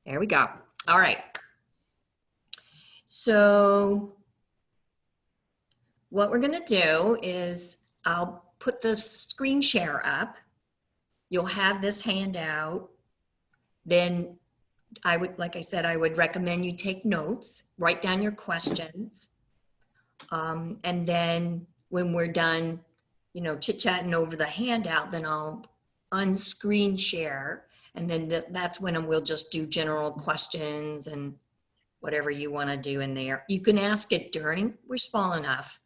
There we go. All right. So what we're going to do is I'll put the screen share up. You'll have this handout. Then I would, like I said, I would recommend you take notes, write down your questions. And then when we're done, chit-chatting over the handout, then I'll unscreen share. And then that's when we'll just do general questions and whatever you want to do in there. You can ask it during, we're small enough.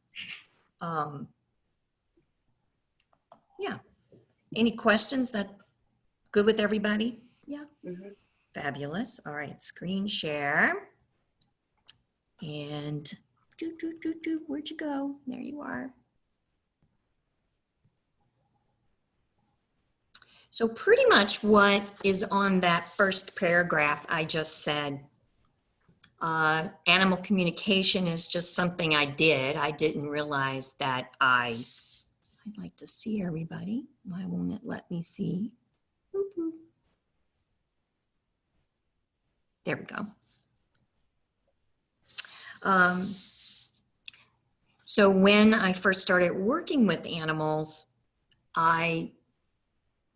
Yeah. Any questions? That good with everybody? Yeah. Mm-hmm. Fabulous. All right, screen share. And where'd you go? There you are. So pretty much what is on that first paragraph I just said, animal communication is just something I did. I didn't realize that I'd like to see everybody. Why won't it let me see? Boop, boop. There we go. So when I first started working with animals,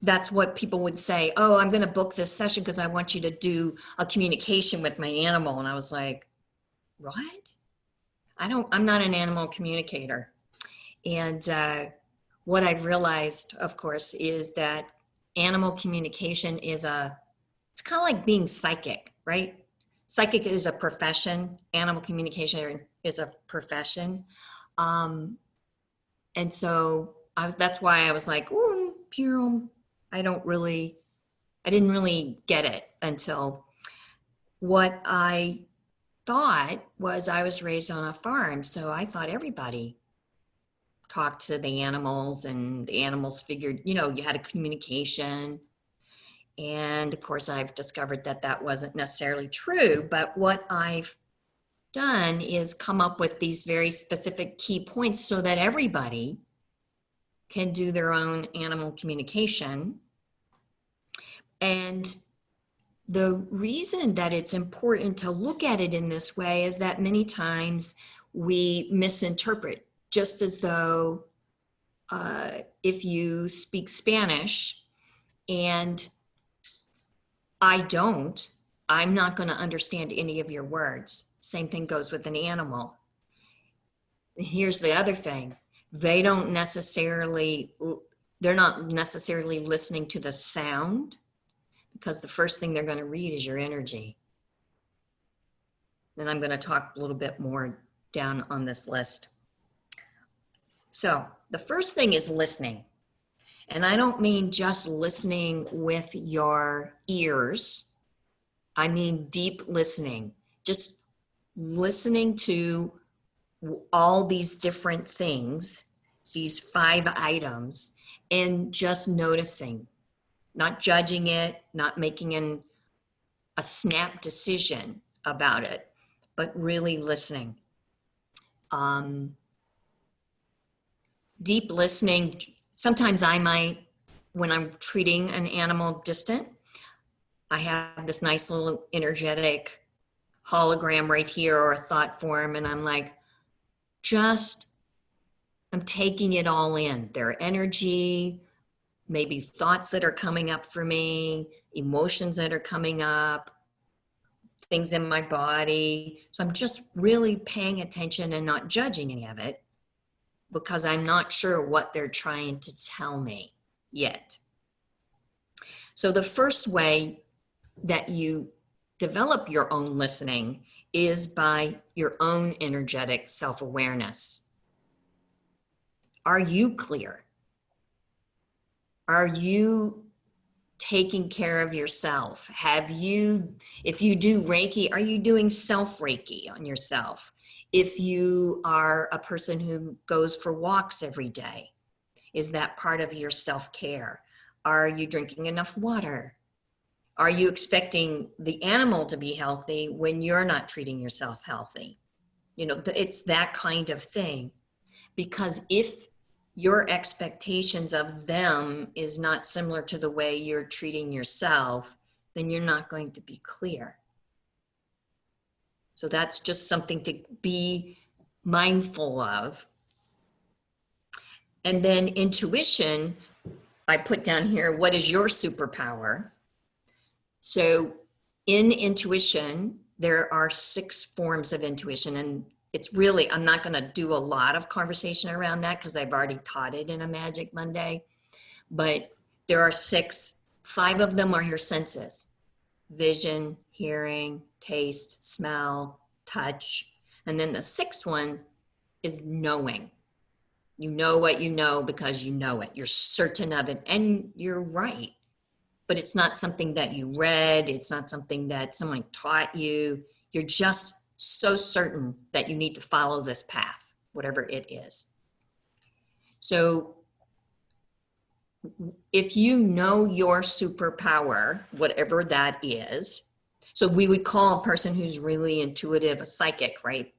that's what people would say, oh, I'm going to book this session because I want you to do a communication with my animal. And I was like, what? I'm not an animal communicator. And what I've realized, of course, is that animal communication is it's kind of like being psychic, right? Psychic is a profession. Animal communication is a profession. And so that's why I was like, oh, I didn't really get it until what I thought was I was raised on a farm. So I thought everybody talked to the animals and the animals figured, you had a communication. And of course, I've discovered that that wasn't necessarily true. But what I've done is come up with these very specific key points so that everybody can do their own animal communication. And the reason that it's important to look at it in this way is that many times we misinterpret, just as though if you speak Spanish and I'm not going to understand any of your words. Same thing goes with an animal. Here's the other thing. They're not necessarily listening to the sound, because the first thing they're going to read is your energy. And I'm going to talk a little bit more down on this list. So the first thing is listening. And I don't mean just listening with your ears. I mean deep listening. Just listening to all these different things, these 5 items, and just noticing, not judging it, not making a snap decision about it, but really listening. Deep listening. Sometimes I might, when I'm treating an animal distant, I have this nice little energetic hologram right here or a thought form, and I'm like, I'm taking it all in. Their energy, maybe thoughts that are coming up for me, emotions that are coming up, things in my body. So I'm just really paying attention and not judging any of it, because I'm not sure what they're trying to tell me yet. So the first way that you develop your own listening is by your own energetic self-awareness. Are you clear? Are you taking care of yourself? If you do Reiki, are you doing self-Reiki on yourself? If you are a person who goes for walks every day, is that part of your self-care? Are you drinking enough water? Are you expecting the animal to be healthy when you're not treating yourself healthy? It's that kind of thing. Because if your expectations of them is not similar to the way you're treating yourself, then you're not going to be clear. So that's just something to be mindful of. And then intuition, I put down here, what is your superpower? So in intuition, there are 6 forms of intuition, and it's really, I'm not going to do a lot of conversation around that because I've already taught it in a Magic Monday, but there are 6. 5 of them are your senses: vision, hearing, taste, smell, touch. And then the 6th one is knowing. You know what you know because you know it. You're certain of it, and you're right. But it's not something that you read. It's not something that someone taught you. You're just so certain that you need to follow this path, whatever it is. So if you know your superpower, whatever that is, so we would call a person who's really intuitive a psychic, right?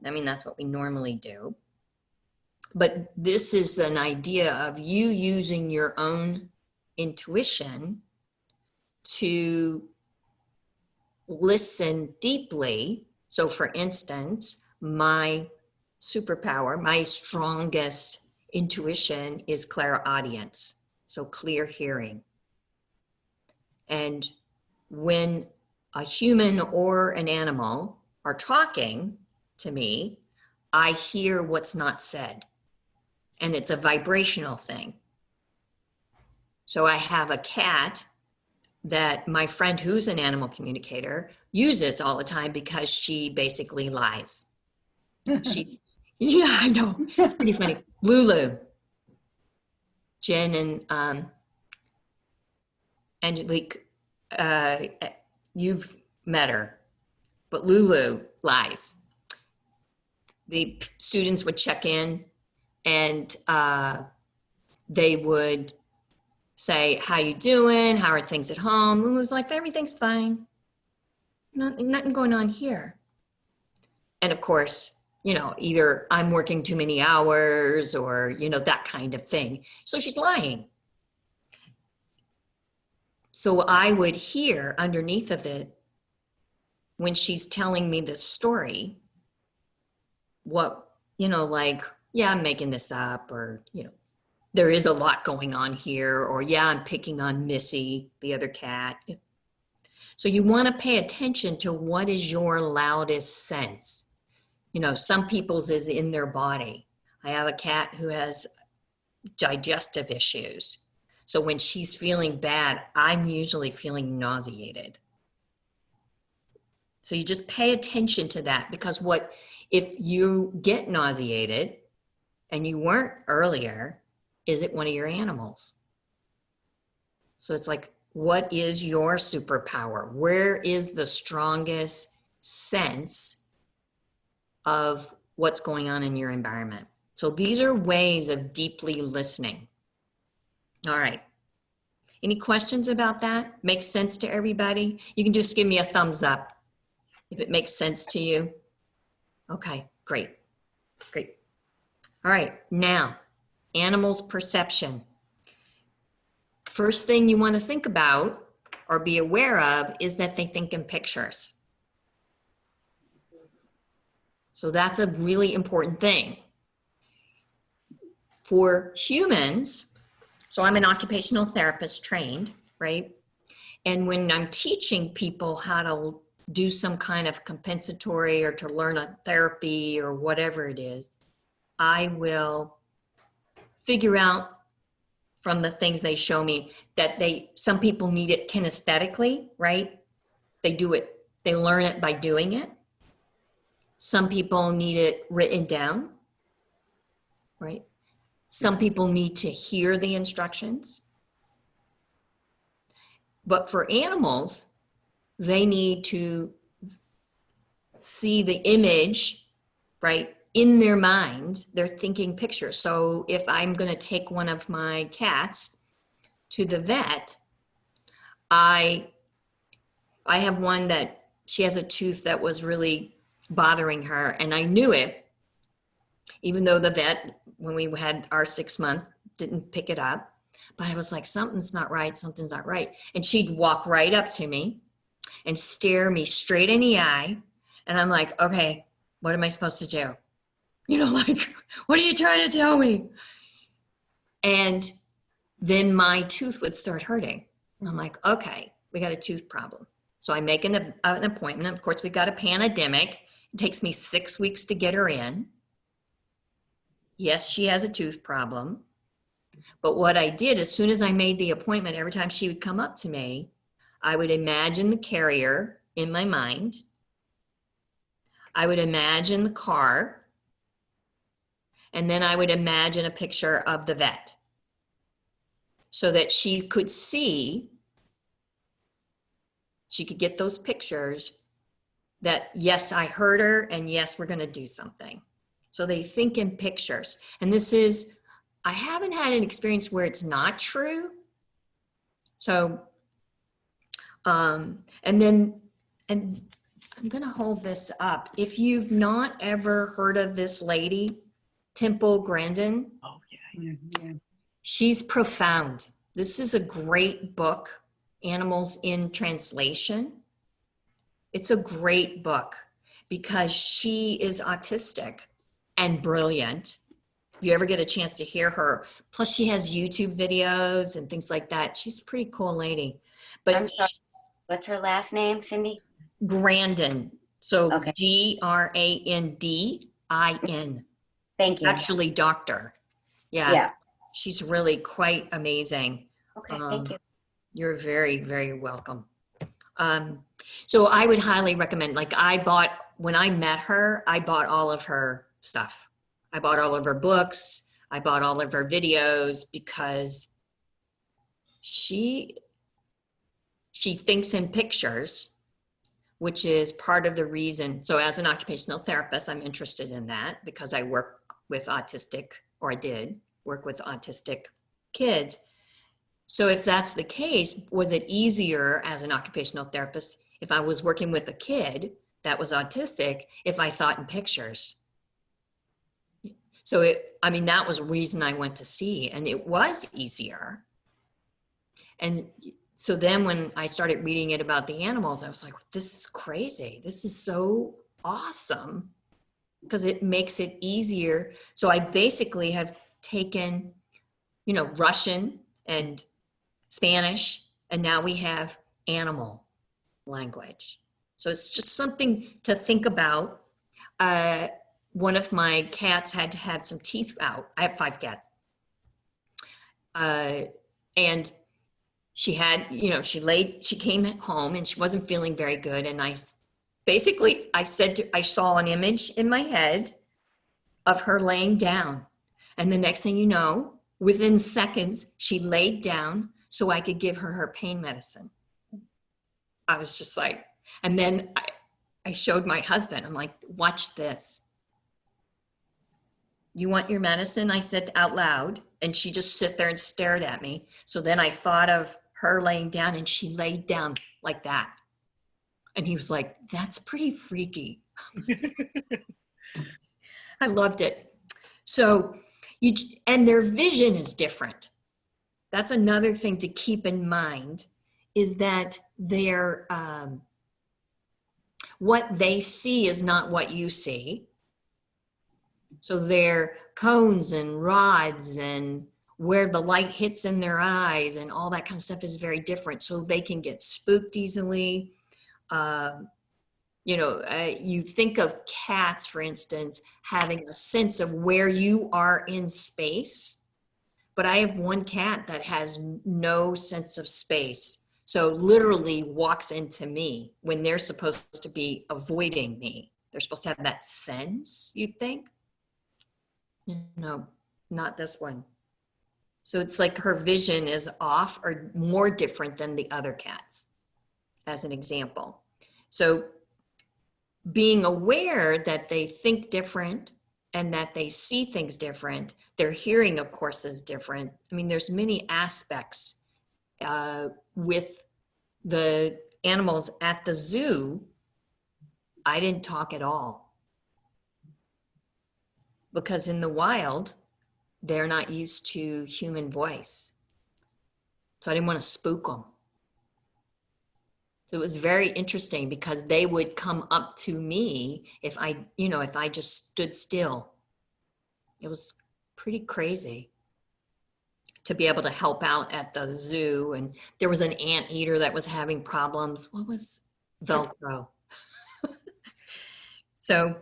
I mean, that's what we normally do. But this is an idea of you using your own intuition to listen deeply. So for instance, my superpower, my strongest intuition is clairaudience, so clear hearing. And when a human or an animal are talking to me, I hear what's not said. And it's a vibrational thing. So I have a cat that my friend who's an animal communicator uses all the time because she basically lies. She's, yeah, I know. It's pretty funny. Lulu, Jen and Angelique, you've met her, but Lulu lies. The students would check in and they would say, how you doing? How are things at home? Lulu's like, everything's fine. Nothing going on here. And of course, you know, either I'm working too many hours or, you know, that kind of thing. So she's lying. So I would hear underneath of it when she's telling me this story, what, you know, like, yeah, I'm making this up, or, you know, there is a lot going on here, or yeah, I'm picking on Missy, the other cat. So you want to pay attention to what is your loudest sense. You know, some people's is in their body. I have a cat who has digestive issues. So when she's feeling bad, I'm usually feeling nauseated. So you just pay attention to that, because what if you get nauseated and you weren't earlier, is it one of your animals? So it's like, what is your superpower? Where is the strongest sense of what's going on in your environment? So these are ways of deeply listening. All right. Any questions about that? Makes sense to everybody? You can just give me a thumbs up if it makes sense to you. Okay, great. Great. All right, now, animals' perception. First thing you want to think about or be aware of is that they think in pictures. So that's a really important thing. For humans, so I'm an occupational therapist trained, right? And when I'm teaching people how to do some kind of compensatory or to learn a therapy or whatever it is, I will figure out from the things they show me that some people need it kinesthetically, right? They do it, they learn it by doing it. Some people need it written down, right? Some people need to hear the instructions. But for animals, they need to see the image, right, in their mind. They're thinking pictures. So if I'm going to take one of my cats to the vet, I have one that she has a tooth that was really bothering her, and I knew it, even though the vet, when we had our 6 month, didn't pick it up. But I was like, something's not right. Something's not right. And she'd walk right up to me and stare me straight in the eye. And I'm like, okay, what am I supposed to do? You know, like, what are you trying to tell me? And then my tooth would start hurting. I'm like, okay, we got a tooth problem. So I make an appointment. Of course, we got a pandemic. It takes me 6 weeks to get her in. Yes, she has a tooth problem. But what I did, as soon as I made the appointment, every time she would come up to me, I would imagine the carrier in my mind. I would imagine the car. And then I would imagine a picture of the vet so that she could see, she could get those pictures that, yes, I heard her, and yes, we're going to do something. So they think in pictures. And this is, I haven't had an experience where it's not true. So, and I'm going to hold this up. If you've not ever heard of this lady, Temple Grandin. Oh, yeah. Yeah. She's profound. This is a great book, Animals in Translation. It's a great book because she is autistic and brilliant. If you ever get a chance to hear her, plus she has YouTube videos and things like that. She's a pretty cool lady. But I'm sorry. What's her last name, Cindy? Grandin. So Okay. Grandin. Thank you. Actually, doctor. Yeah. Yeah. She's really quite amazing. Okay. Thank you. You're very, very welcome. So I would highly recommend, like when I met her, I bought all of her stuff. I bought all of her books. I bought all of her videos because she thinks in pictures, which is part of the reason. So as an occupational therapist, I'm interested in that because I work with autistic, or I did work with autistic kids. So if that's the case, was it easier as an occupational therapist if I was working with a kid that was autistic, if I thought in pictures? So that was a reason I went to see, and it was easier. And so then when I started reading it about the animals, I was like, this is crazy. This is so awesome because it makes it easier. So I basically have taken, Russian and Spanish, and now we have animal language. So it's just something to think about. One of my cats had to have some teeth out. I have 5 cats. And she had, she came home and she wasn't feeling very good. And I saw an image in my head of her laying down. And the next thing you know, within seconds, she laid down so I could give her pain medicine. I was just like, and then I showed my husband, I'm like, watch this. You want your medicine? I said out loud, and she just sat there and stared at me. So then I thought of her laying down, and she laid down like that. And he was like, that's pretty freaky. I loved it. So and their vision is different. That's another thing to keep in mind, is that what they see is not what you see. So their cones and rods and where the light hits in their eyes and all that kind of stuff is very different. So they can get spooked easily. You think of cats, for instance, having a sense of where you are in space. But I have one cat that has no sense of space. So literally walks into me when they're supposed to be avoiding me. They're supposed to have that sense, you'd think. No, not this one. So it's like her vision is off or more different than the other cats, as an example. So being aware that they think different and that they see things different, their hearing, of course, is different. I mean, there's many aspects with the animals at the zoo. I didn't talk at all because in the wild, they're not used to human voice. So I didn't want to spook them. So it was very interesting because they would come up to me if I just stood still. It was pretty crazy to be able to help out at the zoo. And there was an anteater that was having problems. What was Velcro? So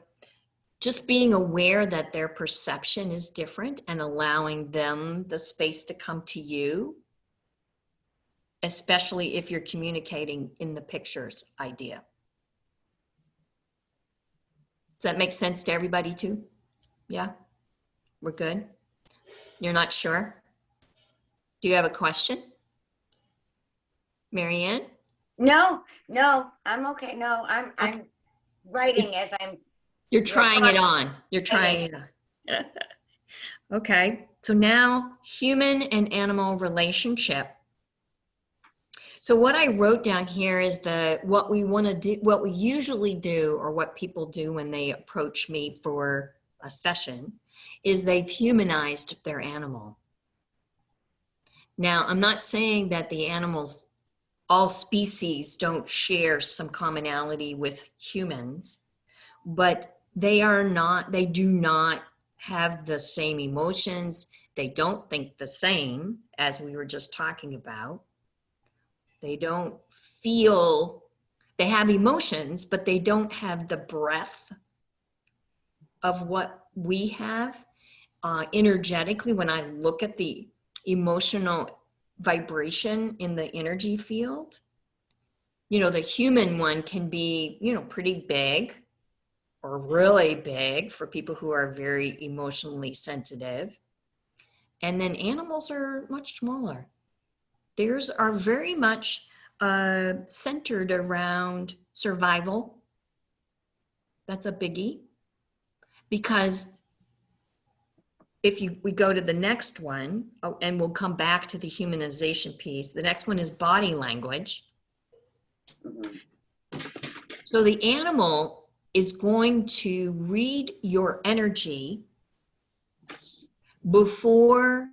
just being aware that their perception is different and allowing them the space to come to you, especially if you're communicating in the pictures idea. Does that make sense to everybody too? Yeah, we're good. You're not sure? Do you have a question? Marianne? No, I'm okay. No, I'm writing as You're trying it talking. on. You're trying it on. Okay, so now human and animal relationship. So what I wrote down here is what we want to do, what we usually do, or what people do when they approach me for a session, is they've humanized their animal. Now, I'm not saying that the animals, all species don't share some commonality with humans, but they do not have the same emotions. They don't think the same, as we were just talking about. They don't feel, they have emotions, but they don't have the breadth of what we have. Energetically, when I look at the emotional vibration in the energy field, the human one can be, pretty big or really big for people who are very emotionally sensitive. And then animals are much smaller. Theirs are very much centered around survival. That's a biggie. Because if we go to the next one, and we'll come back to the humanization piece, the next one is body language. So the animal is going to read your energy before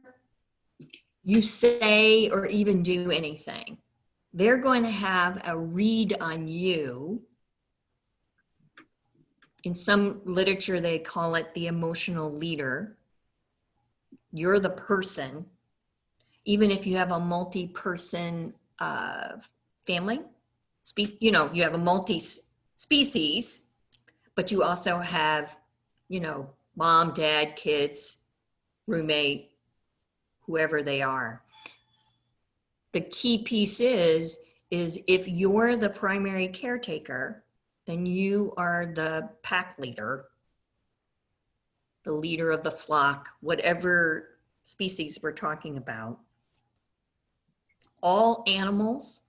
you say or even do anything. They're going to have a read on you. In some literature, they call it the emotional leader. You're the person. Even if you have a multi-person family, you have a multi-species, but you also have, mom, dad, kids, roommate, whoever they are. The key piece is if you're the primary caretaker, then you are the pack leader, the leader of the flock, whatever species we're talking about. All animals,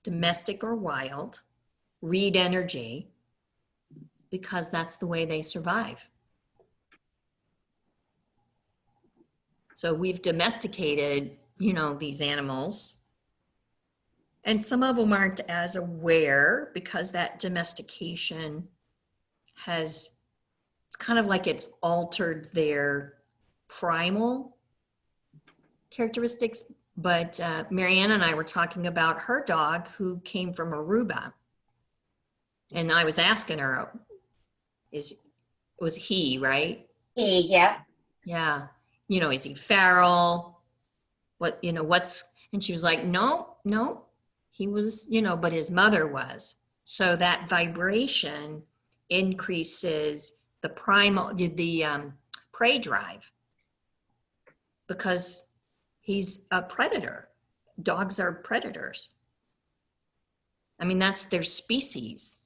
domestic or wild, read energy because that's the way they survive. So we've domesticated, these animals, and some of them aren't as aware because that domestication it's kind of like it's altered their primal characteristics. But Marianne and I were talking about her dog who came from Aruba. And I was asking her, was he, right? He, yeah. Yeah. Is he feral? And she was like, no, he was, but his mother was. So that vibration increases the prey drive because he's a predator. Dogs are predators. I mean, that's their species.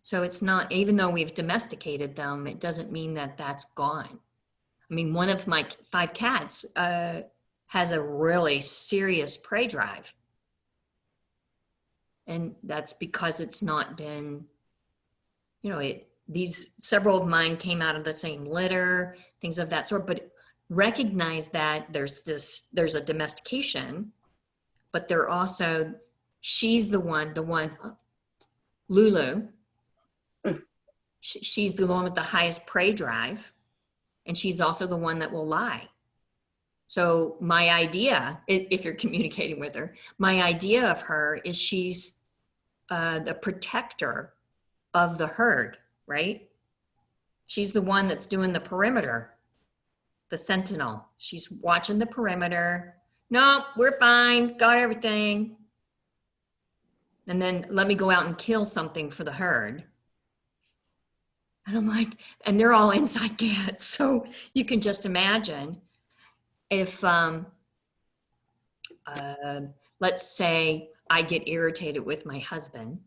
So it's not, even though we've domesticated them, it doesn't mean that that's gone. I mean, one of my 5 cats has a really serious prey drive. And that's because it's not been, several of mine came out of the same litter, things of that sort, but recognize that there's a domestication, but she's the one, Lulu, she's the one with the highest prey drive. And she's also the one that will lie. So my idea, if you're communicating with her, my idea of her is she's the protector of the herd, right? She's the one that's doing the perimeter, the sentinel. She's watching the perimeter. No, we're fine, got everything. And then let me go out and kill something for the herd. And I'm like, and they're all inside cats. So you can just imagine if, let's say I get irritated with my husband,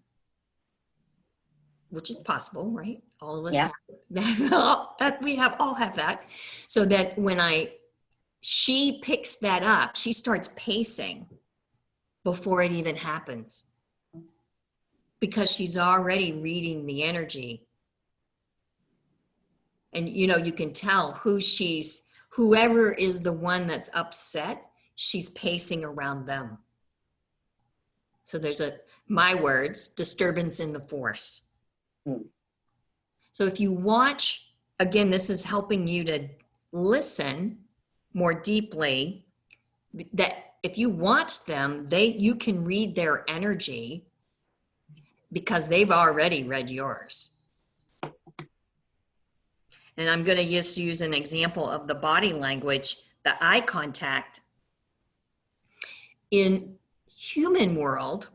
which is possible, right? All of us Yeah. have that. We all have that. So that when she picks that up, she starts pacing before it even happens, because she's already reading the energy. And you can tell whoever is the one that's upset, she's pacing around them. So there's my words, disturbance in the force. So if you watch, again, this is helping you to listen more deeply, that if you watch them, you can read their energy because they've already read yours. And I'm going to just use an example of the body language, the eye contact. In human world,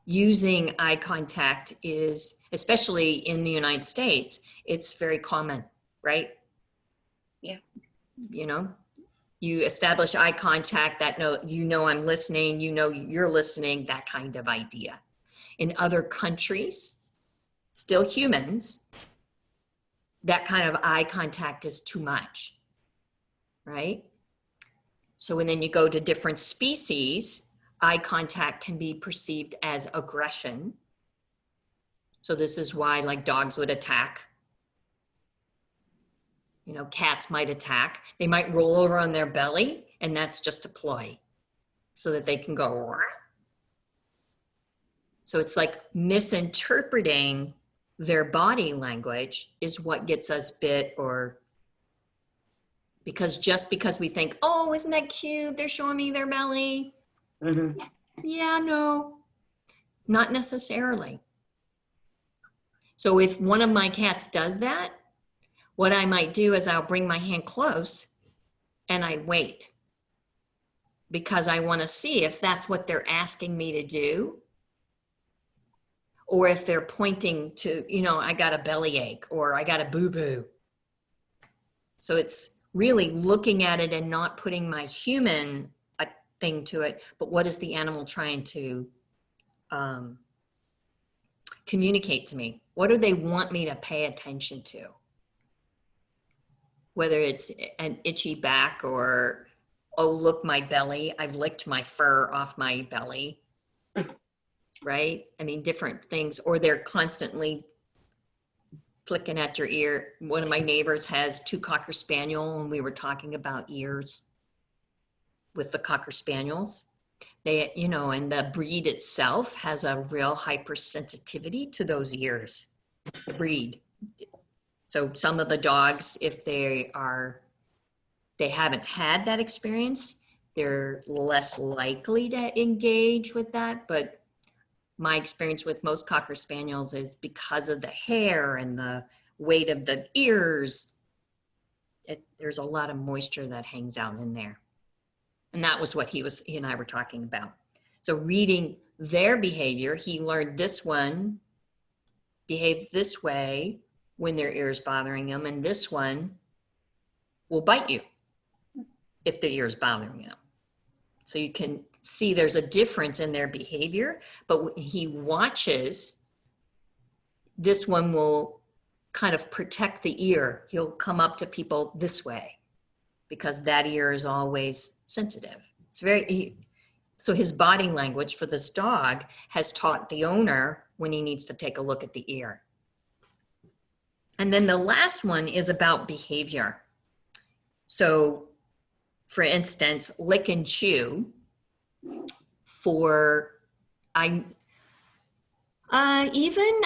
using eye contact is, especially in the United States, it's very common, right? Yeah. You establish eye contact, that I'm listening, you're listening, that kind of idea. In other countries, still humans, that kind of eye contact is too much, right? So when then you go to different species, eye contact can be perceived as aggression. So this is why, like, dogs would attack. Cats might attack. They might roll over on their belly, and that's just a ploy so that they can go. Rah. So it's like misinterpreting their body language is what gets us bit, or just because we think, oh, isn't that cute? They're showing me their belly. Mm-hmm. Yeah, no, not necessarily. So if one of my cats does that, what I might do is I'll bring my hand close and I wait, because I want to see if that's what they're asking me to do, or if they're pointing to, I got a bellyache or I got a boo-boo. So it's really looking at it and not putting my human thing to it, but what is the animal trying to communicate to me? What do they want me to pay attention to? Whether it's an itchy back or, oh, look, my belly, I've licked my fur off my belly, right? I mean, different things, or they're constantly flicking at your ear. One of my neighbors has 2 Cocker Spaniel, and we were talking about ears with the Cocker Spaniels. They, and the breed itself has a real hypersensitivity to those ears, the breed. So some of the dogs, if they haven't had that experience, they're less likely to engage with that. But my experience with most Cocker Spaniels is because of the hair and the weight of the ears, there's a lot of moisture that hangs out in there. And that was what he and I were talking about. So reading their behavior, he learned this one behaves this way when their ear is bothering them, and this one will bite you if the ear is bothering them. So you can see there's a difference in their behavior, but when he watches, this one will kind of protect the ear. He'll come up to people this way because that ear is always sensitive. So his body language for this dog has taught the owner when he needs to take a look at the ear. And then the last one is about behavior. So for instance, lick and chew even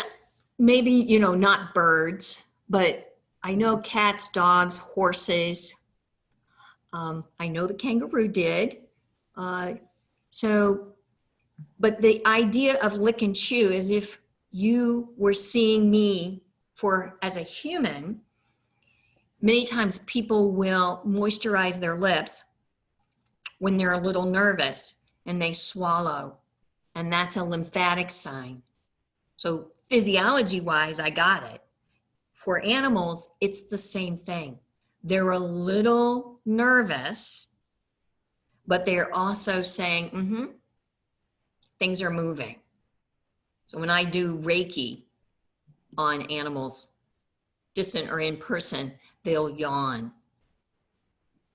maybe, not birds, but I know cats, dogs, horses, I know the kangaroo did. So, but the idea of lick and chew is if you were seeing me as a human, many times people will moisturize their lips when they're a little nervous and they swallow, and that's a lymphatic sign. So physiology wise, I got it. For animals, it's the same thing. They're a little nervous, but they're also saying, things are moving. So when I do Reiki on animals, distant or in person, they'll yawn.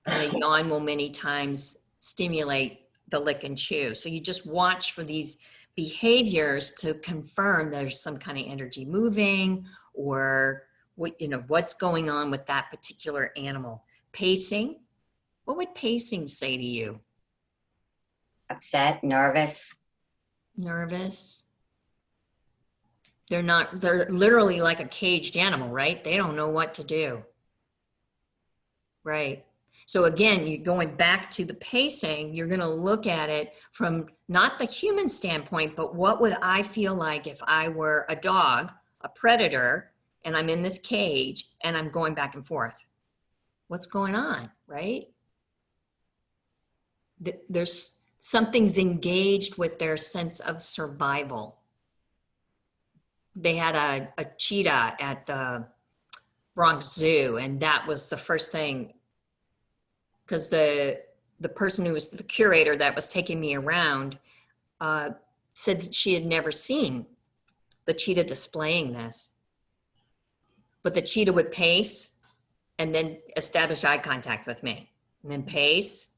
And a yawn will many times stimulate the lick and chew. So you just watch for these behaviors to confirm there's some kind of energy moving, or what's going on with that particular animal. Pacing. What would pacing say to you? Upset, nervous. Nervous. They're literally like a caged animal, right? They don't know what to do. Right. So again, you're going back to the pacing, you're going to look at it from not the human standpoint, but what would I feel like if I were a dog, a predator, and I'm in this cage and I'm going back and forth? What's going on, right? There's something's engaged with their sense of survival. They had a cheetah at the Bronx Zoo, and that was the first thing, because the person who was the curator that was taking me around said that she had never seen the cheetah displaying this. But the cheetah would pace and then establish eye contact with me, and then pace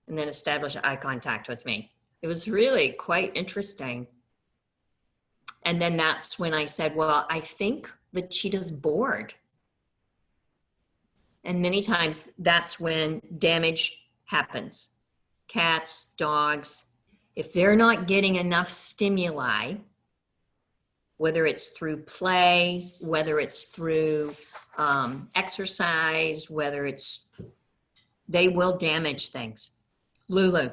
and then establish eye contact with me. It was really quite interesting. And then that's when I said, well, I think the cheetah's bored. And many times that's when damage happens. Cats, dogs, if they're not getting enough stimuli, whether it's through play, whether it's through exercise, they will damage things. Lulu,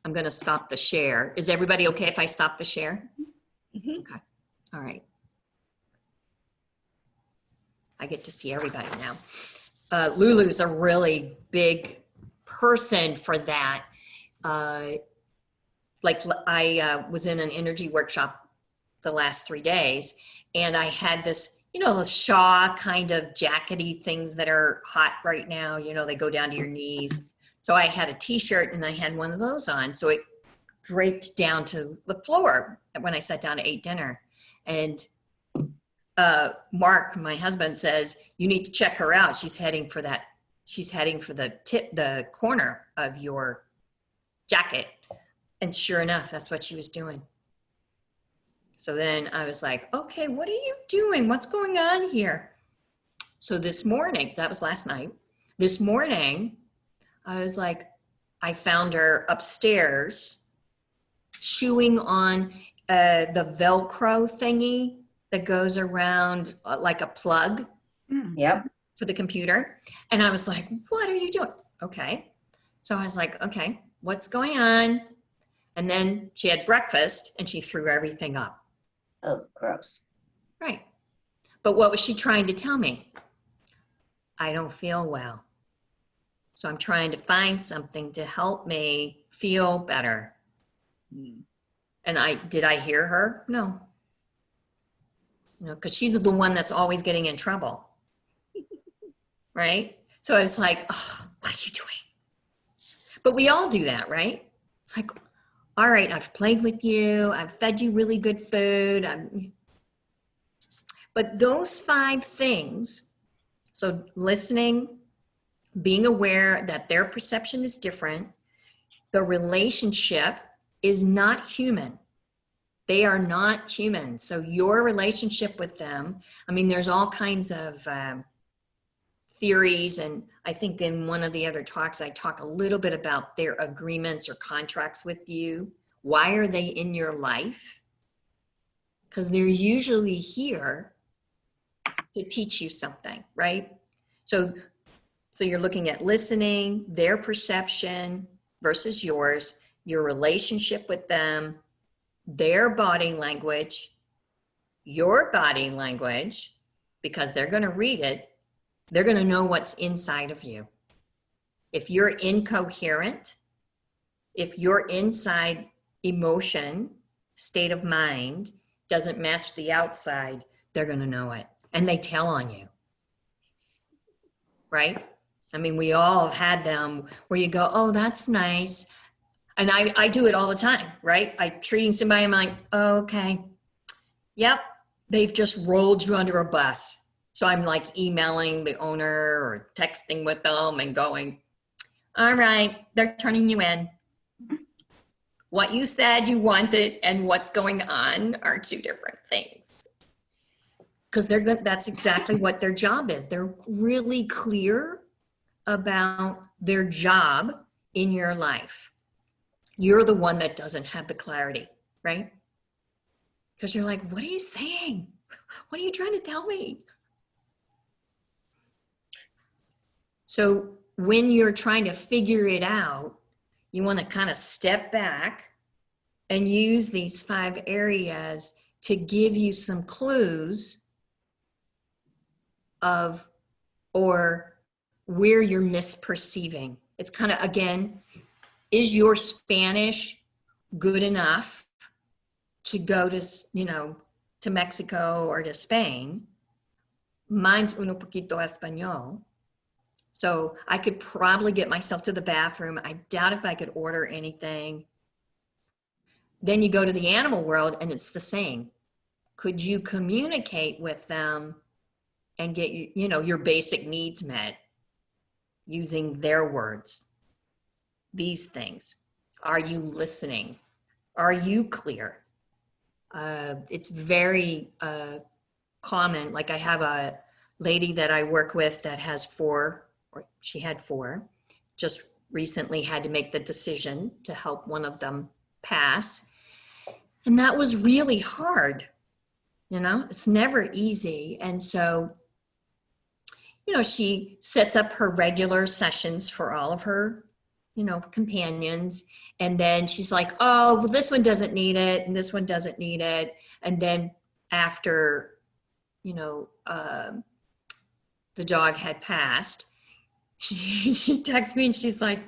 I'm going to stop the share. Is everybody okay if I stop the share? Mm-hmm. Okay. All right. I get to see everybody now. Lulu's a really big person for that. Like I was in an energy workshop the last 3 days, and I had this, the Shaw kind of jackety things that are hot right now. They go down to your knees. So I had a t-shirt and I had one of those on. So it draped down to the floor when I sat down to eat dinner. And Mark, my husband, says, you need to check her out. She's heading for the corner of your jacket. And sure enough, that's what she was doing. So then I was like, okay, what are you doing? What's going on here? So this morning, that was last night. This morning, I was like, I found her upstairs chewing on the Velcro thingy that goes around like a plug. Yep. For the computer. And I was like, what are you doing? Okay. So I was like, okay, what's going on? And then she had breakfast and she threw everything up. Oh, gross. Right. But what was she trying to tell me? I don't feel well. So I'm trying to find something to help me feel better. And did I hear her? No. Because she's the one that's always getting in trouble. Right? So I was like, oh, what are you doing? But we all do that, right? It's like, all right, I've played with you. I've fed you really good food. But those 5 things, so listening, being aware that their perception is different, the relationship is not human. They are not human. So your relationship with them, there's all kinds of theories, and I think in one of the other talks I talk a little bit about their agreements or contracts with you. Why are they in your life? Because they're usually here to teach you something, right? So So you're looking at listening, their perception versus yours, your relationship with them, their body language, your body language, because they're going to read it. They're going to know what's inside of you. If you're incoherent, if your inside emotion, state of mind doesn't match the outside, they're going to know it. And they tell on you. Right? I mean, we all have had them where you go, oh, that's nice. And I do it all the time, right? I'm treating somebody, I'm like, oh, okay. Yep. They've just rolled you under a bus. So I'm like emailing the owner or texting with them and going, all right, they're turning you in. What you said you wanted and what's going on are two different things. Because they're good, that's exactly what their job is. They're really clear about their job in your life. You're the one that doesn't have the clarity, right? Because you're like, what are you saying? What are you trying to tell me? So when you're trying to figure it out, you want to kind of step back and use these 5 areas to give you some clues of or where you're misperceiving. It's kind of, again, is your Spanish good enough to go to, to Mexico or to Spain? Mine's uno poquito español. So I could probably get myself to the bathroom. I doubt if I could order anything. Then you go to the animal world and it's the same. Could you communicate with them and get your basic needs met using their words? These things. Are you listening? Are you clear? It's very common. Like I have a lady that I work with that has 4, or she had 4, just recently had to make the decision to help one of them pass. And that was really hard. It's never easy. And so, she sets up her regular sessions for all of her, companions. And then she's like, oh, well, this one doesn't need it. And this one doesn't need it. And then after, the dog had passed, she texts me and she's like,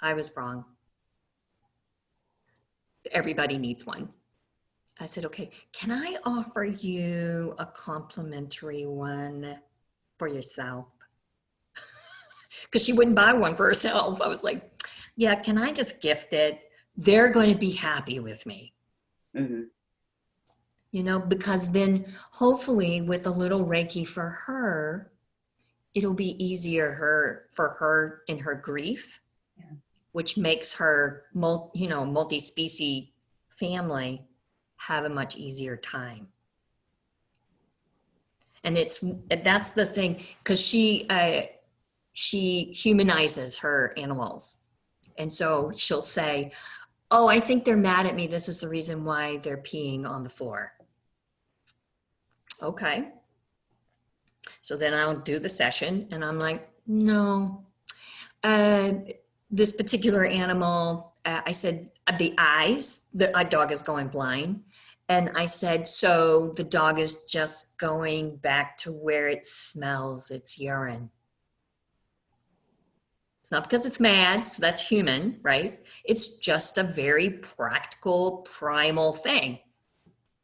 I was wrong. Everybody needs one. I said, okay, can I offer you a complimentary one for yourself? Because she wouldn't buy one for herself. I was like, yeah, can I just gift it? They're going to be happy with me. Mm-hmm. Because then hopefully with a little Reiki for her, it'll be easier for her in her grief, which makes her, multi-species family have a much easier time. And that's the thing, because she humanizes her animals. And so she'll say, oh, I think they're mad at me. This is the reason why they're peeing on the floor. Okay. So then I'll do the session and I'm like, no, this particular animal, I said, the eyes, the dog is going blind. And I said, so the dog is just going back to where it smells its urine. It's not because it's mad, so that's human, right? It's just a very practical, primal thing.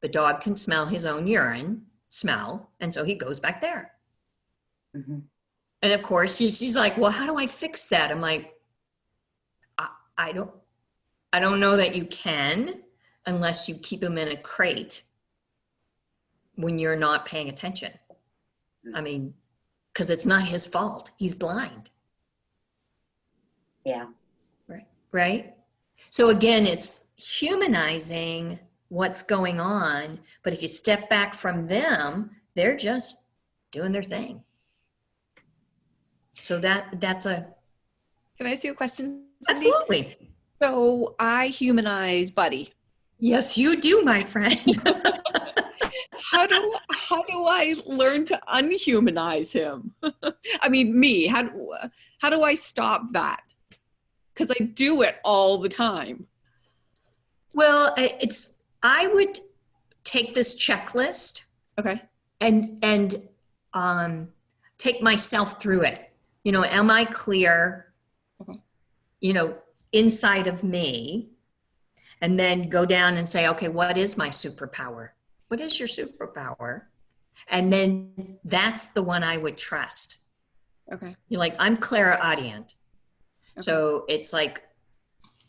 The dog can smell his own urine smell, and so he goes back there. Mm-hmm. And of course, she's like, well, how do I fix that? I'm like, I don't know that you can unless you keep him in a crate when you're not paying attention. I mean, because it's not his fault. He's blind. Yeah. Right? So again, it's humanizing what's going on, but if you step back from them, they're just doing their thing. So that's a... Can I ask you a question, Cindy? Absolutely. So I humanize Buddy. Yes, you do, my friend. how do I learn to unhumanize him? I mean, me, how do I stop that? Because I do it all the time. Well, I would take this checklist Okay. and take myself through it. You know, am I clear? Okay. You know, inside of me, and then go down and say, okay, what is my superpower? What is your superpower? And then that's the one I would trust. Okay. You're like, I'm clairaudient. Okay. So it's like,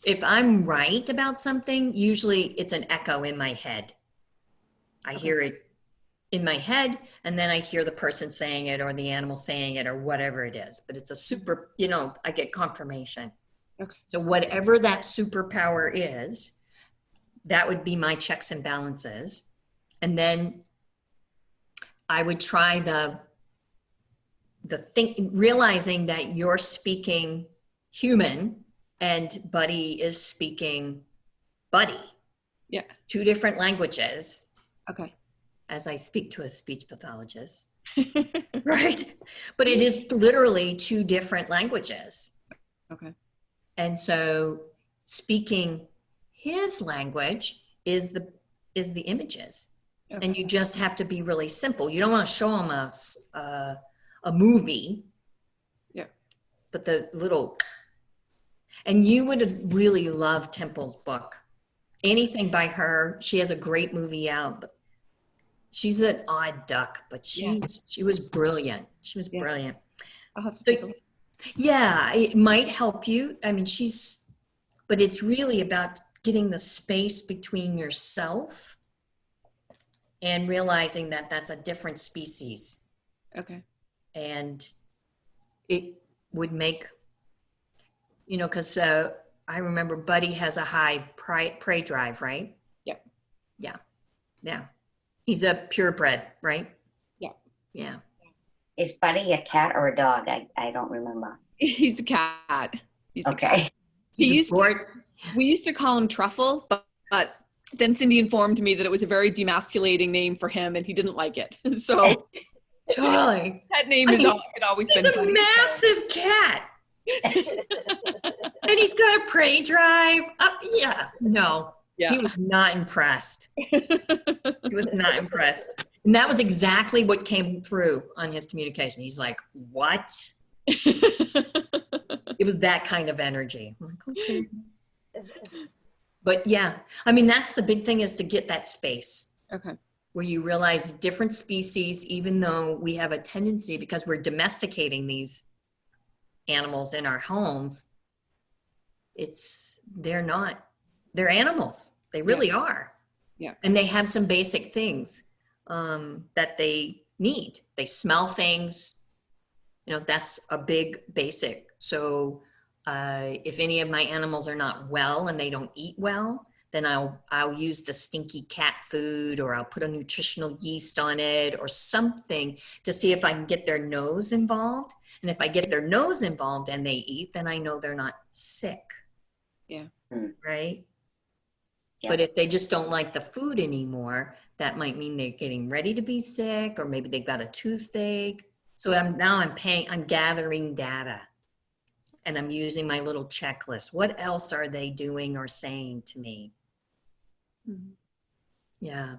if I'm right about something, usually it's an echo in my head. I hear it in my head, and then I hear the person saying it or the animal saying it or whatever it is. But it's a super, you know, I get confirmation. Okay. So whatever that superpower is, that would be my checks and balances. And then I would try realizing that you're speaking human and Buddy is speaking Buddy. Yeah. Two different languages, Okay. as I speak to a speech pathologist, right? But it is literally two different languages. Okay. And so speaking his language is the images. Okay. And you just have to be really simple. You don't want to show him a movie. Yeah. But and you would really love Temple's book. Anything by her. She has a great movie out. She's an odd duck, but she was brilliant. She was brilliant. I'll have to take a look. Yeah, it might help you. I mean, but it's really about getting the space between yourself and realizing that that's a different species. Okay. And it would make, you know, because I remember Buddy has a high prey drive, right? Yeah. Yeah. Yeah. He's a purebred, right? Yeah. Yeah. Is Buddy a cat or a dog? I don't remember. He's a cat. He's a cat. Okay. We used to call him Truffle, but then Cindy informed me that it was a very demasculating name for him and he didn't like it. So Totally. that name had always He's been a Buddy. massive cat. And he's got a prey drive. Yeah. No. Yeah. He was not impressed. He was not impressed. And that was exactly what came through on his communication. He's like, what? It was that kind of energy. I'm like, okay. But yeah, I mean, that's the big thing, is to get that space. Okay. Where you realize different species, even though we have a tendency, because we're domesticating these animals in our homes, they're animals. They really are. Yeah. And they have some basic things that they need. They smell things. You know, that's a big basic. So if any of my animals are not well and they don't eat well, then I'll use the stinky cat food, or I'll put a nutritional yeast on it or something to see if I can get their nose involved. And if I get their nose involved and they eat, then I know they're not sick. Yeah. Right? Yeah. But if they just don't like the food anymore, that might mean they're getting ready to be sick, or maybe they've got a toothache. So I'm gathering data, and I'm using my little checklist. What else are they doing or saying to me? Mm-hmm. Yeah.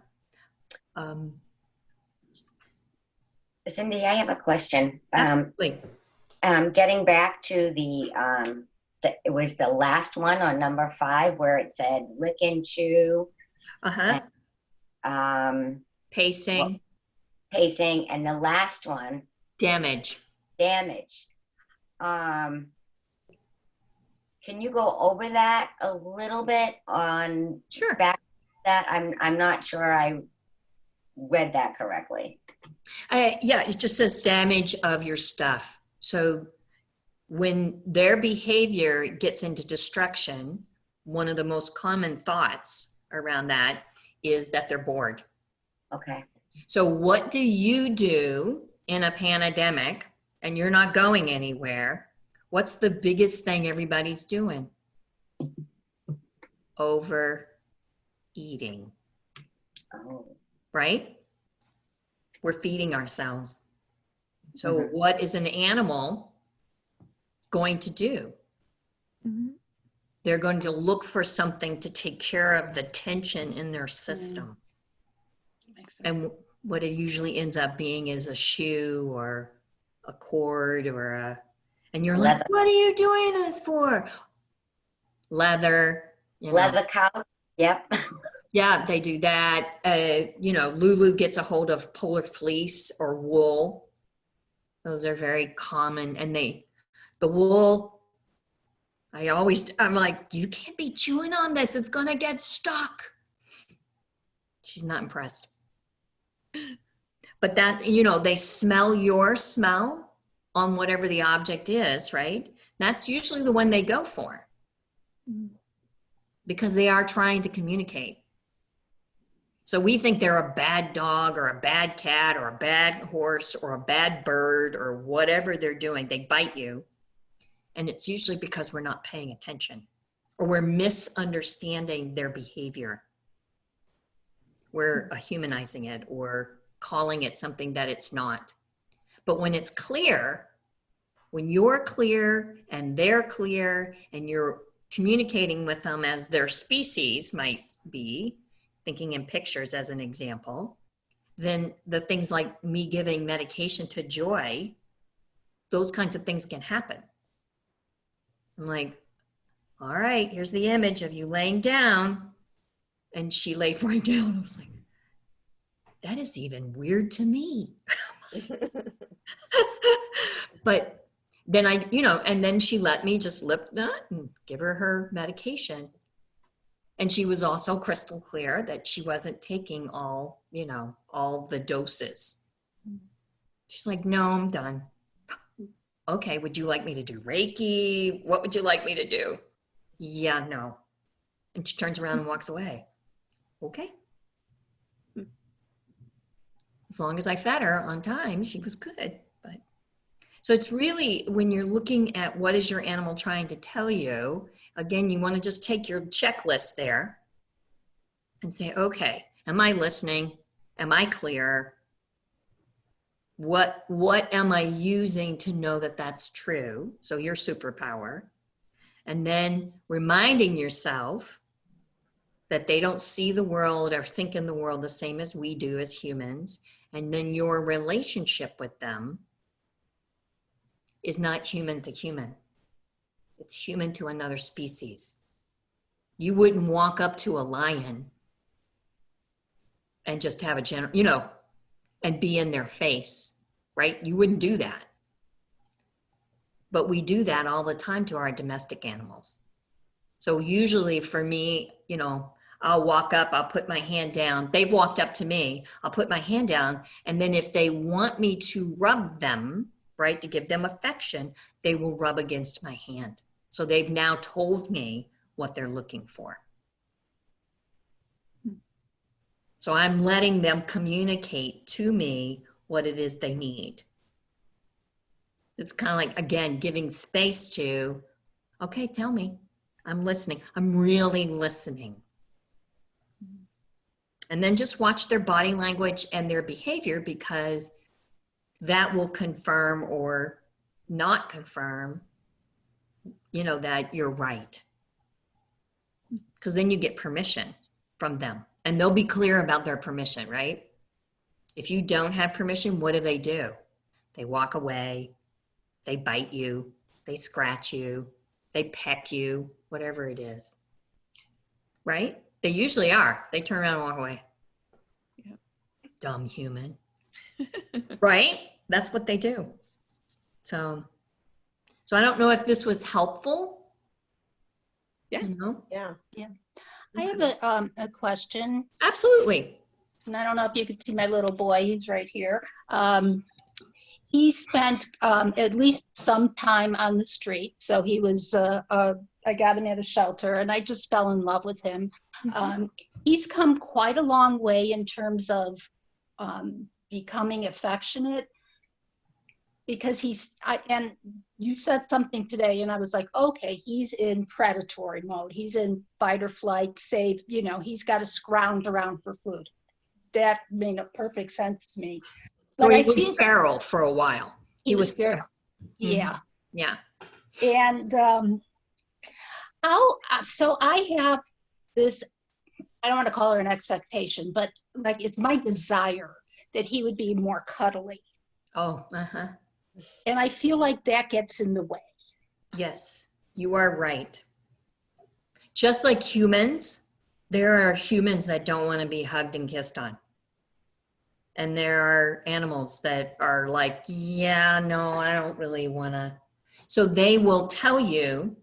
Cindy, I have a question. Absolutely. Getting back to it was the last one on number 5 where it said lick and chew. Pacing. Pacing, and the last one, Damage. Can you go over that a little bit on Sure. back that? I'm not sure I read that correctly. Yeah, it just says damage of your stuff. So when their behavior gets into destruction, one of the most common thoughts around that is that they're bored. Okay. So what do you do in a pandemic and you're not going anywhere? What's the biggest thing everybody's doing? Overeating. Oh. Right? We're feeding ourselves. So Mhm. what is an animal going to do? Mhm. They're going to look for something to take care of the tension in their system. Makes sense. And what it usually ends up being is a shoe or a cord or and you're like, Leather. what are you doing this for? Leather, Leather cow. Yep. Yeah, they do that. Lulu gets a hold of polar fleece or wool. Those are very common. And the wool, I'm like, you can't be chewing on this. It's going to get stuck. She's not impressed. But they smell your smell on whatever the object is, right? That's usually the one they go for because they are trying to communicate. So we think they're a bad dog or a bad cat or a bad horse or a bad bird or whatever they're doing. They bite you. And it's usually because we're not paying attention or we're misunderstanding their behavior. We're humanizing it or calling it something that it's not. But when it's clear, when you're clear and they're clear and you're communicating with them as their species might be, thinking in pictures as an example, then the things like me giving medication to Joy, those kinds of things can happen. I'm like, all right, here's the image of you laying down. And she laid right down. I was like, that is even weird to me. But then and then she let me just lip that and give her medication. And she was also crystal clear that she wasn't taking all the doses. She's like, no, I'm done. Okay, would you like me to do Reiki? What would you like me to do? Yeah, no. And she turns around and walks away. Okay. As long as I fed her on time, she was good. So it's really, when you're looking at what is your animal trying to tell you, again, you want to just take your checklist there and say, okay, am I listening? Am I clear? What am I using to know that that's true? So your superpower. And then reminding yourself that they don't see the world or think in the world the same as we do as humans. And then your relationship with them is not human to human. It's human to another species. You wouldn't walk up to a lion and just have and be in their face, right? You wouldn't do that. But we do that all the time to our domestic animals. So usually for me, I'll walk up, I'll put my hand down. They've walked up to me, I'll put my hand down. And then if they want me to rub them, right, to give them affection, they will rub against my hand. So they've now told me what they're looking for. So I'm letting them communicate to me what it is they need. It's kind of like, again, giving space to, okay, tell me. I'm listening. I'm really listening. And then just watch their body language and their behavior, because that will confirm or not confirm, that you're right. Because then you get permission from them. And they'll be clear about their permission, right? If you don't have permission, what do? They walk away, they bite you, they scratch you, they peck you, whatever it is. Right? They usually are. They turn around and walk away. Yeah. Dumb human. Right? That's what they do. So I don't know if this was helpful. Yeah. Yeah. I have a question, Absolutely. and I don't know if you could see my little boy. He's right here. He spent at least some time on the street. So he was, I got him at a shelter, and I just fell in love with him. He's come quite a long way in terms of becoming affectionate, because and you said something today, and I was like, okay, he's in predatory mode. He's in fight or flight, save, he's got to scrounge around for food. that made a perfect sense to me. So But he I was feel feral for a while. he was feral. feral. Yeah. Yeah. And so I have this, I don't want to call it an expectation, but like it's my desire that he would be more cuddly. Oh, uh-huh. And I feel like that gets in the way. Yes, you are right. Just like humans, there are humans that don't want to be hugged and kissed on. And there are animals that are like, yeah, no, I don't really want to. So they will tell you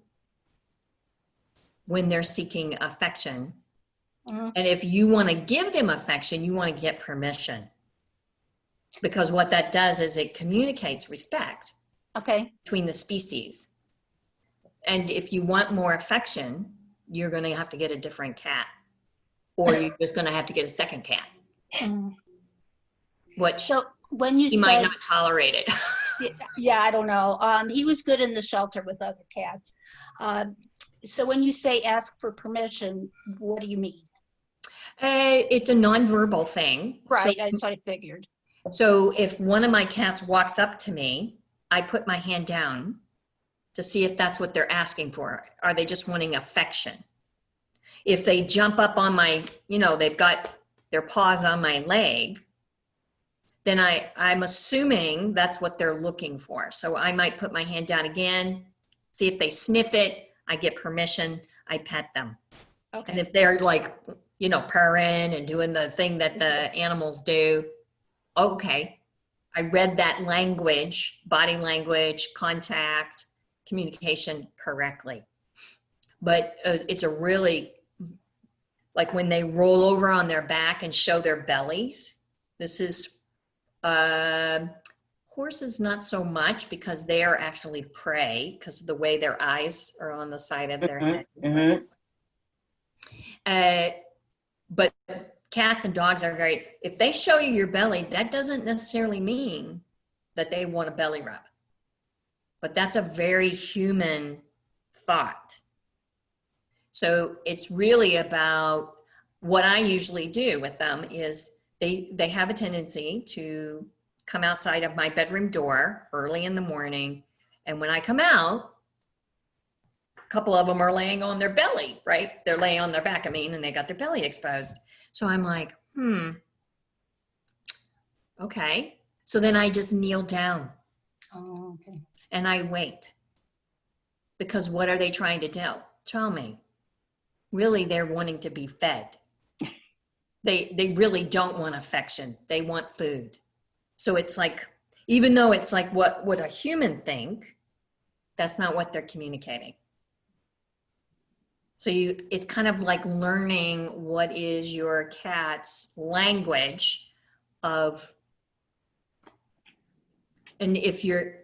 when they're seeking affection. Mhm. And if you want to give them affection, you want to get permission. Because what that does is it communicates respect Okay. between the species. And if you want more affection, you're going to have to get a different cat. Or you're just going to have to get a second cat, Mm. which So when you he might said, not tolerate it. yeah, I don't know. He was good in the shelter with other cats. So when you say ask for permission, what do you mean? It's a nonverbal thing. Right, that's what I figured. So if one of my cats walks up to me, I put my hand down to see if that's what they're asking for. Are they just wanting affection? If they jump up on my, they've got their paws on my leg, then I'm assuming that's what they're looking for. So I might put my hand down again, see if they sniff it, I get permission, I pet them. Okay. And if they're like, purring and doing the thing that the animals do, okay, I read that language, body language, contact, communication correctly. But it's a really, like when they roll over on their back and show their bellies, this is, horses not so much because they are actually prey because of the way their eyes are on the side of their head. But cats and dogs are very, if they show you your belly, that doesn't necessarily mean that they want a belly rub. But that's a very human thought. So it's really about what I usually do with them is they have a tendency to come outside of my bedroom door early in the morning. And when I come out, a couple of them are laying on their belly, right? They're laying on their back, and they got their belly exposed. So I'm like, okay. So then I just kneel down Oh, okay. and I wait. Because what are they trying to tell me? Really, they're wanting to be fed. They really don't want affection. They want food. So it's like, even though it's like what a human think, that's not what they're communicating. So it's kind of like learning what is your cat's language of, and if you're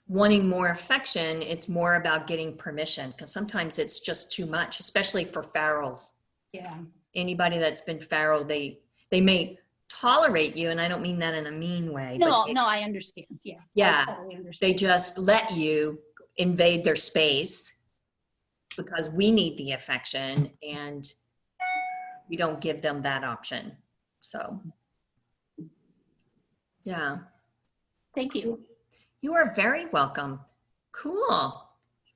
wanting more affection, it's more about getting permission because sometimes it's just too much, especially for ferals. Yeah. Anybody that's been feral, they may tolerate you, and I don't mean that in a mean way. No, but no, I understand. Yeah. Yeah. I totally They understand. just let you invade their space because we need the affection and we don't give them that option. So, yeah. Thank you. You are very welcome. Cool.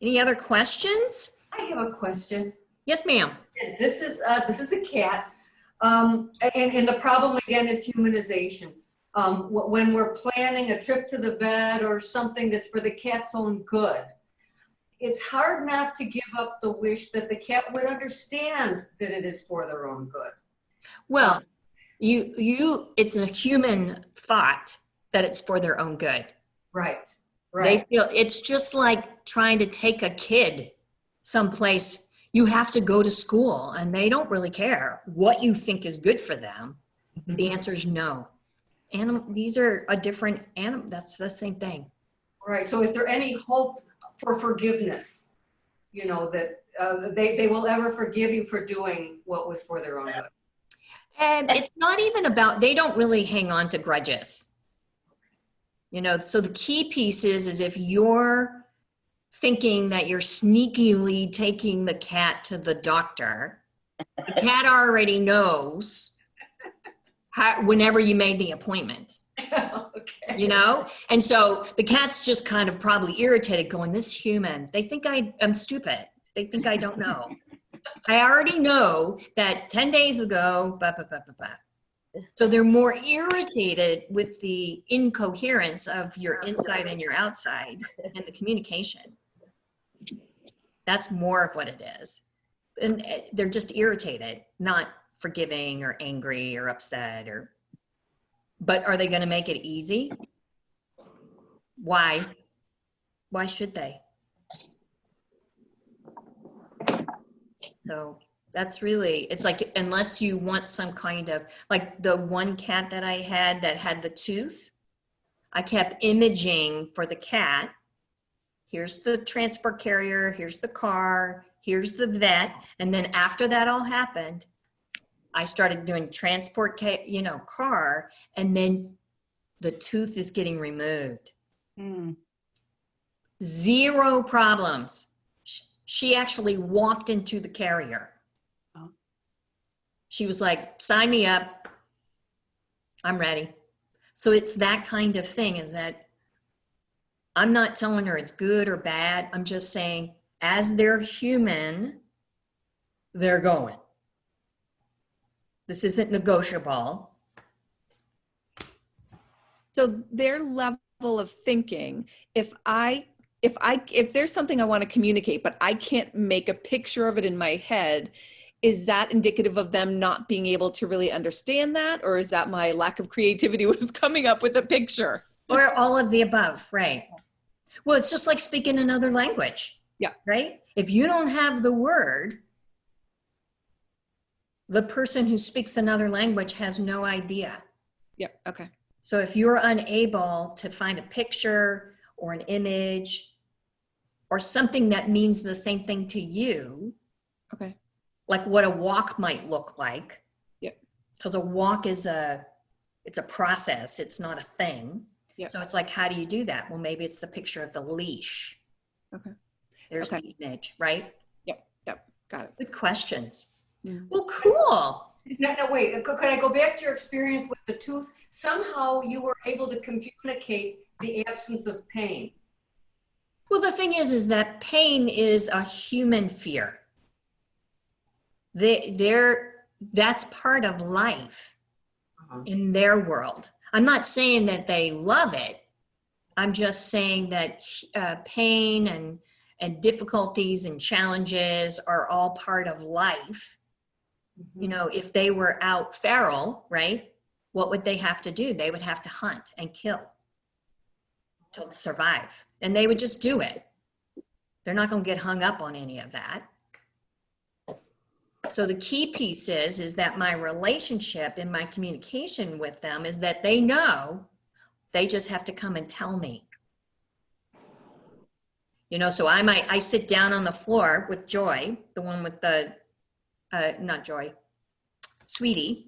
Any other questions? I have a question. Yes, ma'am. This is a cat, and the problem again is humanization. When we're planning a trip to the vet or something that's for the cat's own good, it's hard not to give up the wish that the cat would understand that it is for their own good. Well, it's a human thought that it's for their own good. Right, They right. feel it's just like trying to take a kid someplace. You have to go to school and they don't really care what you think is good for them. The answer is no. These are a different animal. That's the same thing. Right, so is there any hope for forgiveness? You know, that they will ever forgive you for doing what was for their own good? And it's not even about, they don't really hang on to grudges. So the key piece is if you're thinking that you're sneakily taking the cat to the doctor, the cat already knows whenever you made the appointment, Okay. you know? And so the cat's just kind of probably irritated going, this human, they think I'm stupid. They think I don't know. I already know that 10 days ago, blah, blah, blah, blah, blah. So they're more irritated with the incoherence of your inside and your outside and the communication. That's more of what it is. And they're just irritated, not forgiving or angry or upset but are they going to make it easy? Why? Why should they? So that's really, it's like, unless you want some kind of, like the one cat that I had that had the tooth, I kept imaging for the cat. Here's the transport carrier, here's the car, here's the vet. And then after that all happened, I started doing car, and then the tooth is getting removed. Zero problems. She actually walked into the carrier. Oh. She was like, sign me up. I'm ready. So it's that kind of thing, is that I'm not telling her it's good or bad. I'm just saying, as they're human, they're going. This isn't negotiable. So their level of thinking, if there's something I want to communicate, but I can't make a picture of it in my head, is that indicative of them not being able to really understand that? Or is that my lack of creativity with coming up with a picture? Or all of the above, right? Well, it's just like speaking another language. Yeah. Right? If you don't have the word, the person who speaks another language has no idea. Yep. Okay. So if you're unable to find a picture or an image or something that means the same thing to you, Okay. like what a walk might look like. Yep. Because a walk is it's a process, it's not a thing. Yep. So it's like, how do you do that? Well, maybe it's the picture of the leash. Okay. There's Okay. the image, right? Yep. Got it. Good questions. Mm. Well, cool. No, wait, could I go back to your experience with the tooth? Somehow you were able to communicate the absence of pain. Well, the thing is that pain is a human fear. That's part of life in their world. I'm not saying that they love it. I'm just saying that pain and difficulties and challenges are all part of life. You know, if they were out feral, right? What would they have to do? They would have to hunt and kill to survive. And they would just do it. They're not going to get hung up on any of that. So the key piece is that my relationship and my communication with them is that they know they just have to come and tell me. You know, so I sit down on the floor with Joy, the one with the, not Joy, Sweetie.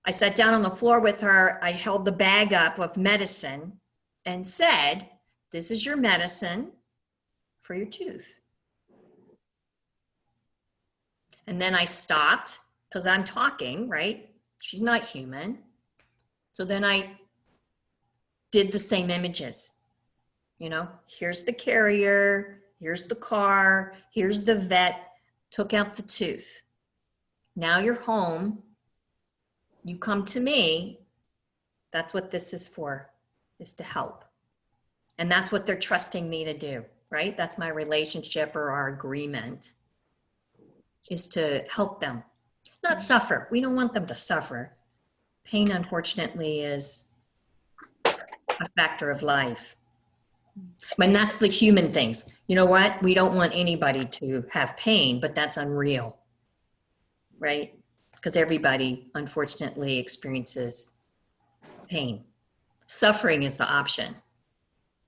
I sat down on the floor with her. I held the bag up of medicine and said, this is your medicine for your tooth. And then I stopped because I'm talking, right? She's not human. So then I did the same images. You know, here's the carrier, here's the car, here's the vet, took out the tooth. Now you're home. You come to me. That's what this is for, is to help. And that's what they're trusting me to do, right? That's my relationship or our agreement, is to help them, not suffer. We don't want them to suffer. Pain, unfortunately, is a factor of life. And that's the human things. You know what? We don't want anybody to have pain, but that's unreal, right? Because everybody, unfortunately, experiences pain. Suffering is the option.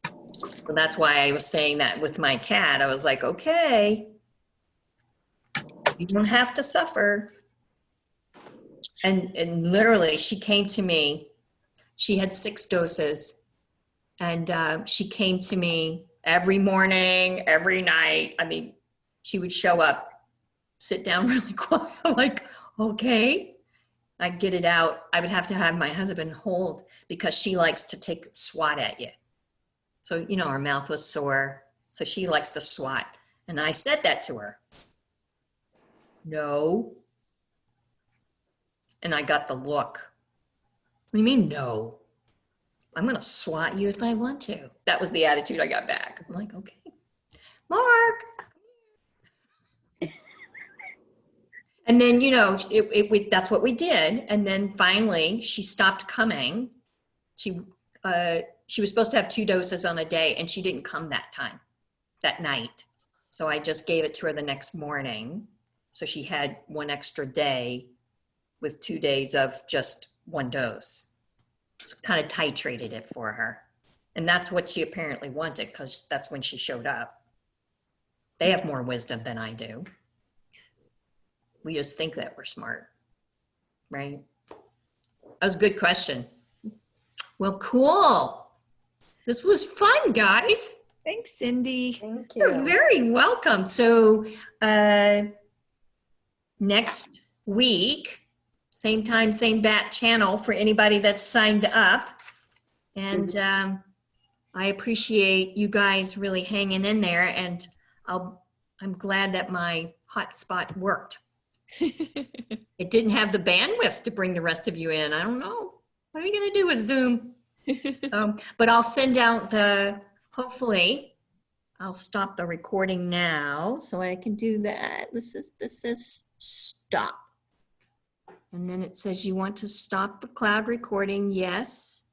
So that's why I was saying that with my cat. I was like, okay, you don't have to suffer. And literally, she came to me. She had 6 doses. And she came to me every morning, every night. I mean, she would show up, sit down really quiet, like, okay. I'd get it out. I would have to have my husband hold because she likes to take swat at you. So, you know, her mouth was sore. So she likes to swat. And I said that to her. No. And I got the look. What do you mean, no? I'm going to swat you if I want to. That was the attitude I got back. I'm like, okay, Mark. And then, you know, that's what we did. And then finally she stopped coming. She was supposed to have 2 doses on a day and she didn't come that night. So I just gave it to her the next morning. So she had 1 extra day with 2 days of just 1 dose. So kind of titrated it for her. And that's what she apparently wanted because that's when she showed up. They have more wisdom than I do. We just think that we're smart, right? That was a good question. Well, cool. This was fun, guys. Thanks, Cindy. Thank You're you. very welcome. So next week, same time, same bat channel for anybody that's signed up. And I appreciate you guys really hanging in there. And I'm glad that my hotspot worked. It didn't have the bandwidth to bring the rest of you in. I don't know. What are we going to do with Zoom? But I'll send out hopefully, I'll stop the recording now so I can do that. This says stop. And then it says you want to stop the cloud recording. Yes.